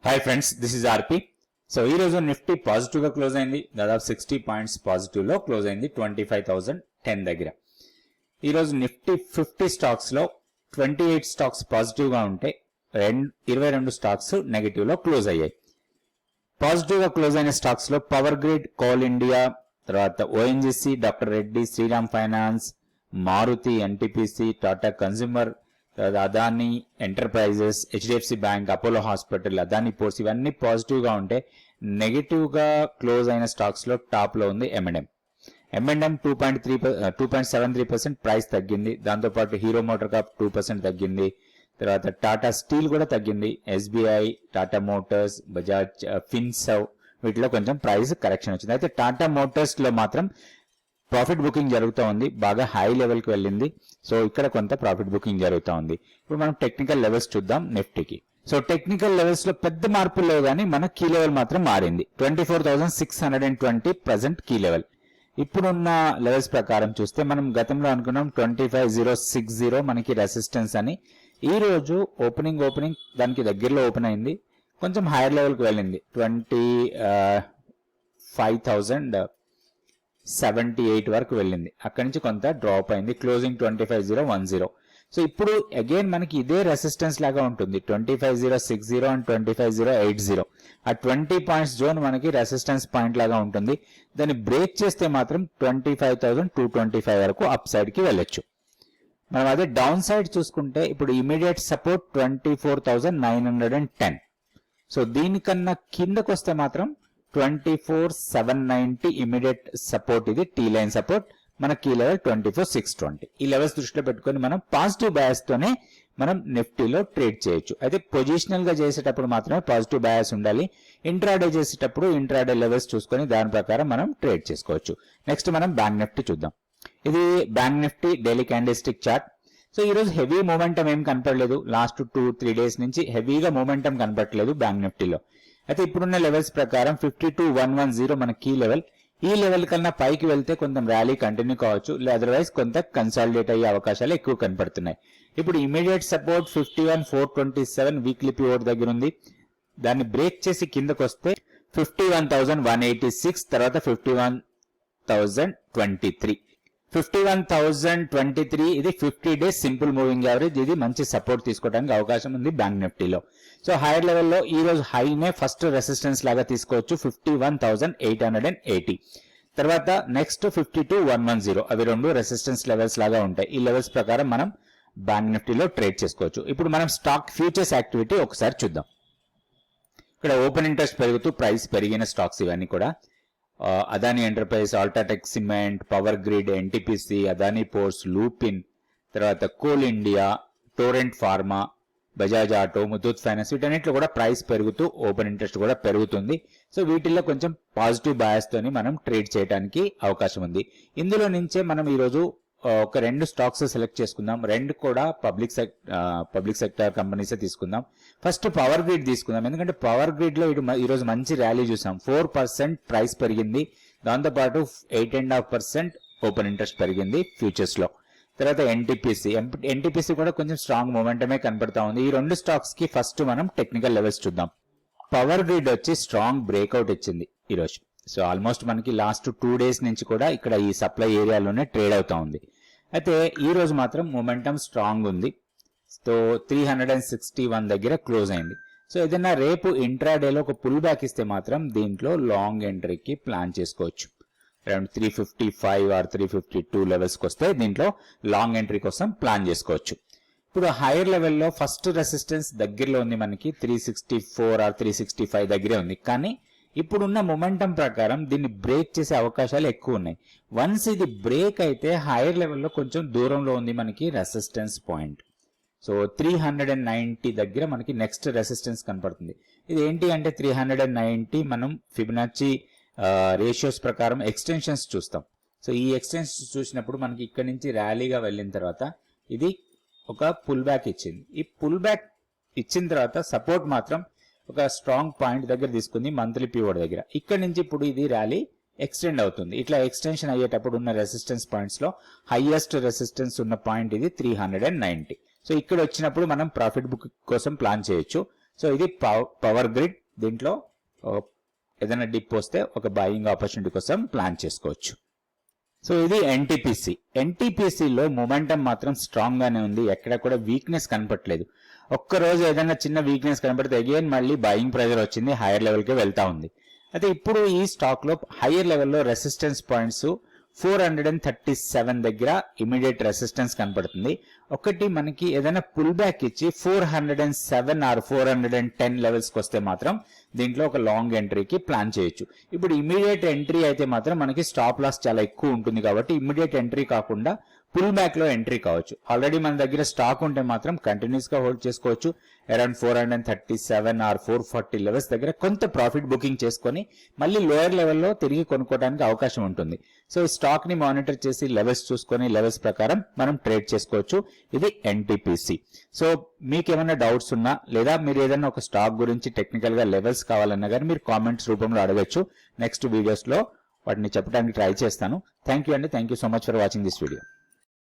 Hi friends, this is RP. So ఈ రోజు Nifty positive గా క్లోజ్ అయింది. దాదాపు 60 పాయింట్స్ పాజిటివ్ లో క్లోజ్ అయింది 25,010 దగ్గర. ఈ రోజు నిఫ్టీ 50 స్టాక్స్ లో 28 స్టాక్స్ పాజిటివ్ గా ఉంటే 22 స్టాక్స్ నెగటివ్ లో క్లోజ్ అయ్యాయి. పాజిటివ్ గా క్లోజ్ అయిన స్టాక్స్ లో పవర్ గ్రిడ్, కోల్ ఇండియా, తర్వాత ONGC, doctor Reddy, Shriram finance, Maruti, NTPC, Tata consumer, Adani enterprises, HDFC bank, Apollo hospital, Adani ports ఇవన్నీ పాజిటివ్ గా ఉంటే నెగటివ్ గా క్లోజ్ అయిన స్టాక్స్ లో టాప్ లో ఉంది M&M. M&M 2.73% ప్రైస్ తగ్గింది. దాంతోపాటు హీరో మోటార్ కాప్ 2% తగ్గింది. తర్వాత టాటా స్టీల్ కూడా తగ్గింది. ఎస్బీఐ, టాటా మోటార్స్, బజాజ్ ఫిన్సర్వ్ వీటిలో కొంచెం ప్రైస్ కరెక్షన్ వచ్చింది. అయితే టాటా మోటార్స్ లో మాత్రం ప్రాఫిట్ బుకింగ్ జరుగుతూ ఉంది, బాగా హై లెవెల్ కి వెళ్ళింది. సో ఇక్కడ కొంత ప్రాఫిట్ బుకింగ్ జరుగుతూ ఉంది. ఇప్పుడు మనం టెక్నికల్ లెవెల్స్ చూద్దాం నిఫ్టీకి. సో టెక్నికల్ లెవెల్స్ లో పెద్ద మార్పులు లేవు, కానీ మన కీ లెవెల్ మాత్రం మారింది. 24,620 ప్రజెంట్ కీ లెవెల్. ఇప్పుడున్న లెవెల్స్ ప్రకారం చూస్తే మనం గతంలో అనుకున్నాం 25,060 మనకి రెసిస్టెన్స్ అని. ఈ రోజు ఓపెనింగ్ దానికి దగ్గరలో ఓపెన్ అయింది, కొంచెం హైయర్ లెవెల్ కి వెళ్ళింది. 25,078 వరకు వెళ్ళింది. అక్కడి నుంచి కొంత డ్రాప్ అయింది. క్లోజింగ్ 25,010. సో ఇప్పుడు అగైన్ మనకి ఇదే రెసిస్టెన్స్ లాగా ఉంటుంది, 25,060 అండ్ 25,080. ఆ 20 పాయింట్స్ జోన్ మనకి రెసిస్టెన్స్ పాయింట్ లాగా ఉంటుంది. దాన్ని బ్రేక్ చేస్తే మాత్రం 25,225 వరకు అప్ సైడ్ కి వెళ్ళొచ్చు. మనం అదే డౌన్ సైడ్ చూసుకుంటే ఇప్పుడు ఇమీడియట్ సపోర్ట్ 24,910. సో దీనికన్నా కిందకు వస్తే మాత్రం 24,790 ఇమీడియట్ సపోర్ట్. ఇది టీ లైన్ సపోర్ట్. మన కీ లెవెల్ 24,620. ఈ లెవెల్స్ దృష్టిలో పెట్టుకొని మనం పాజిటివ్ బయాస్ తోనే మనం నిఫ్టీలో ట్రేడ్ చేయొచ్చు. అయితే పొజిషనల్ గా చేసేటప్పుడు మాత్రమే పాజిటివ్ బయాస్ ఉండాలి. ఇంట్రాడే చేసేటప్పుడు ఇంట్రాడే లెవెల్స్ చూసుకొని దాని ప్రకారం మనం ట్రేడ్ చేసుకోవచ్చు. నెక్స్ట్ మనం బ్యాంక్ నిఫ్టీ చూద్దాం. ఇది bank Nifty daily candlestick chart. So ఈ రోజు హెవీ మూమెంటం ఏం కనపడలేదు. లాస్ట్ 2-3 డేస్ నుంచి హెవీగా మూమెంటం కనపడలేదు బ్యాంక్ నిఫ్టీలో. అయితే ఇప్పుడున్న లెవెల్స్ ప్రకారం 52,110 మన కీ లెవెల్. ఈ లెవెల్ కన్నా పైకి వెళ్తే కొంచెం ర్యాలీ కంటిన్యూ కావచ్చు, అదర్వైజ్ కొంత కన్సాలిడేట్ అయ్యే అవకాశాలు ఎక్కువ కనపడుతున్నాయి. ఇప్పుడు ఇమీడియట్ సపోర్ట్ 51,427 వీక్లీ పివోట్ దగ్గర ఉంది. దాన్ని బ్రేక్ చేసి కిందకు వస్తే 51,186, తర్వాత 51,023. 51,023 ఇది 50 డేస్ సింపుల్ మూవింగ్ యావరేజ్. ఇది మంచి సపోర్ట్ తీసుకోవడానికి అవకాశం ఉంది బ్యాంక్ నిఫ్టీలో. సో హైయర్ లెవెల్లో ఈ రోజు హైనే ఫస్ట్ రెసిస్టెన్స్ లాగా తీసుకోవచ్చు 51,880. తర్వాత నెక్స్ట్ 52,110. అవి రెండు రెసిస్టెన్స్ లెవెల్స్ లాగా ఉంటాయి. ఈ లెవెల్స్ ప్రకారం మనం బ్యాంక్ నిఫ్టీలో ట్రేడ్ చేసుకోవచ్చు. ఇప్పుడు మనం స్టాక్ ఫ్యూచర్స్ యాక్టివిటీ ఒకసారి చూద్దాం. ఇక్కడ ఓపెన్ ఇంట్రెస్ట్ పెరుగుతూ ప్రైస్ పెరిగిన స్టాక్స్ ఇవన్నీ కూడా Adani enterprise, UltraTech cement, power grid, NTPC, Adani ports, Lupin, తర్వాత coal India, Torrent Pharma, Bajaj auto, Muthoot finance వీటన్నిటిలో కూడా ప్రైస్ పెరుగుతూ ఓపెన్ ఇంట్రెస్ట్ కూడా పెరుగుతుంది. సో వీటిల్లో కొంచెం పాజిటివ్ బయాస్ తోని మనం ట్రేడ్ చేయడానికి అవకాశం ఉంది. ఇందులో నుంచే మనం ఈరోజు ఒక 2 స్టాక్స్ సెలెక్ట్ చేసుకుందాం. 2 కూడా పబ్లిక్ సెక్టర్ కంపెనీస్ తీసుకుందాం. ఫస్ట్ పవర్ గ్రిడ్ తీసుకుందాం, ఎందుకంటే పవర్ గ్రిడ్ లో ఈరోజు మంచి ర్యాలీ చూసాం. 4% ప్రైస్ పెరిగింది. దాంతోపాటు 8.5% ఓపెన్ ఇంట్రెస్ట్ పెరిగింది ఫ్యూచర్స్ లో. తర్వాత ఎన్టీపీసీ కూడా కొంచెం స్ట్రాంగ్ మూమెంటమే కనపడతా ఉంది. ఈ 2 స్టాక్స్ కి ఫస్ట్ మనం టెక్నికల్ లెవెల్స్ చూద్దాం. పవర్ గ్రిడ్ వచ్చి స్ట్రాంగ్ బ్రేక్అవుట్ ఇచ్చింది ఈరోజు. సో ఆల్మోస్ట్ మనకి లాస్ట్ 2 డేస్ నుంచి కూడా ఇక్కడ ఈ సప్లై ఏరియాలోనే ట్రేడ్ అవుతా ఉంది. అయితే ఈ రోజు మాత్రం మొమెంటం స్ట్రాంగ్ ఉంది. సో 361 దగ్గర క్లోజ్ అయింది. సో ఏదైనా రేపు ఇంట్రాడేలో ఒక పుల్ బ్యాక్ ఇస్తే మాత్రం దీంట్లో లాంగ్ ఎంట్రీకి ప్లాన్ చేసుకోవచ్చు. అరౌండ్ 355 ఆర్ 352 లెవెల్స్కి వస్తే దీంట్లో లాంగ్ ఎంట్రీ కోసం ప్లాన్ చేసుకోవచ్చు. ఇప్పుడు హైయర్ లెవెల్లో ఫస్ట్ రెసిస్టెన్స్ దగ్గరలో ఉంది మనకి 364 ఆర్ 365 దగ్గరే ఉంది. కానీ ఇప్పుడున్న మొమెంటం ప్రకారం దీన్ని బ్రేక్ చేసే అవకాశాలు ఎక్కువ ఉన్నాయి. వన్స్ ఇది బ్రేక్ అయితే హైయర్ లెవెల్లో కొంచెం దూరంలో ఉంది మనకి రెసిస్టెన్స్ పాయింట్. సో 390 దగ్గర మనకి నెక్స్ట్ రెసిస్టెన్స్ కనపడుతుంది. ఇది ఏంటి అంటే 390 మనం ఫిబొనాచి రేషియోస్ ప్రకారం ఎక్స్టెన్షన్స్ చూస్తాం. సో ఈ ఎక్స్టెన్షన్స్ చూసినప్పుడు మనకి ఇక్కడ నుంచి ర్యాలీగా వెళ్ళిన తర్వాత ఇది ఒక పుల్ బ్యాక్ ఇచ్చింది. ఈ పుల్ బ్యాక్ ఇచ్చిన తర్వాత సపోర్ట్ మాత్రం ఒక స్ట్రాంగ్ పాయింట్ దగ్గర తీసుకుంది, మంత్లీ పివోట్ దగ్గర. ఇక్కడ నుంచి ఇప్పుడు ఇది ర్యాలీ ఎక్స్టెండ్ అవుతుంది. ఇట్లా ఎక్స్టెన్షన్ అయ్యేటప్పుడు ఉన్న రెసిస్టెన్స్ పాయింట్స్ లో హైయెస్ట్ రెసిస్టెన్స్ ఉన్న పాయింట్ ఇది 390. సో ఇక్కడ వచ్చినప్పుడు మనం ప్రాఫిట్ బుక్ కోసం ప్లాన్ చేయొచ్చు. సో ఇది పవర్ గ్రిడ్. దీంట్లో ఏదైనా డిప్ వస్తే ఒక బయింగ్ ఆపర్చునిటీ కోసం ప్లాన్ చేసుకోవచ్చు. సో ఇది ఎన్టీపీసీ. ఎన్టీపీసీలో మొమెంటం మాత్రం స్ట్రాంగ్ గానే ఉంది, ఎక్కడ కూడా వీక్నెస్ కనపట్లేదు. ఒక్కరోజు ఏదైనా చిన్న వీక్నెస్ కనపడితే అగైన్ మళ్ళీ బయింగ్ ప్రెజర్ వచ్చింది, హైయర్ లెవెల్ కి వెళ్తా ఉంది. అయితే ఇప్పుడు ఈ స్టాక్ లో హైయర్ లెవెల్లో రెసిస్టెన్స్ పాయింట్స్ 437 దగ్గర ఇమీడియట్ రెసిస్టెన్స్ కనపడుతుంది. ఒకటి మనకి ఏదైనా పుల్ బ్యాక్ ఇచ్చి 407 ఆర్ 410 లెవెల్స్ కి వస్తే మాత్రం దీంట్లో ఒక లాంగ్ ఎంట్రీకి ప్లాన్ చేయొచ్చు. ఇప్పుడు ఇమీడియట్ ఎంట్రీ అయితే మాత్రం మనకి స్టాప్ లాస్ చాలా ఎక్కువ ఉంటుంది కాబట్టి ఇమీడియట్ ఎంట్రీ కాకుండా పుల్ బ్యాక్ లో ఎంట్రీ కావచ్చు. ఆల్రెడీ మన దగ్గర స్టాక్ ఉంటే మాత్రం కంటిన్యూస్ గా హోల్డ్ చేసుకోవచ్చు. అరౌండ్ 437 ఆర్ 440 లెవెల్స్ దగ్గర కొంత ప్రాఫిట్ బుకింగ్ చేసుకొని మళ్ళీ లోయర్ లెవెల్లో తిరిగి కొనుక్కోవడానికి అవకాశం ఉంటుంది. సో ఈ స్టాక్ ని మానిటర్ చేసి లెవెల్స్ చూసుకొని లెవెల్స్ ప్రకారం మనం ట్రేడ్ చేసుకోవచ్చు. ఇది ఎన్టీపీసీ. సో మీకు ఏమైనా డౌట్స్ ఉన్నా లేదా మీరు ఏదైనా ఒక స్టాక్ గురించి టెక్నికల్ గా లెవెల్స్ కావాలన్నా కానీ మీరు కామెంట్స్ రూపంలో అడగచ్చు. నెక్స్ట్ వీడియోస్ లో వాటిని చెప్పడానికి ట్రై చేస్తాను. థ్యాంక్ యూ అండి. Thank you so much for watching this video.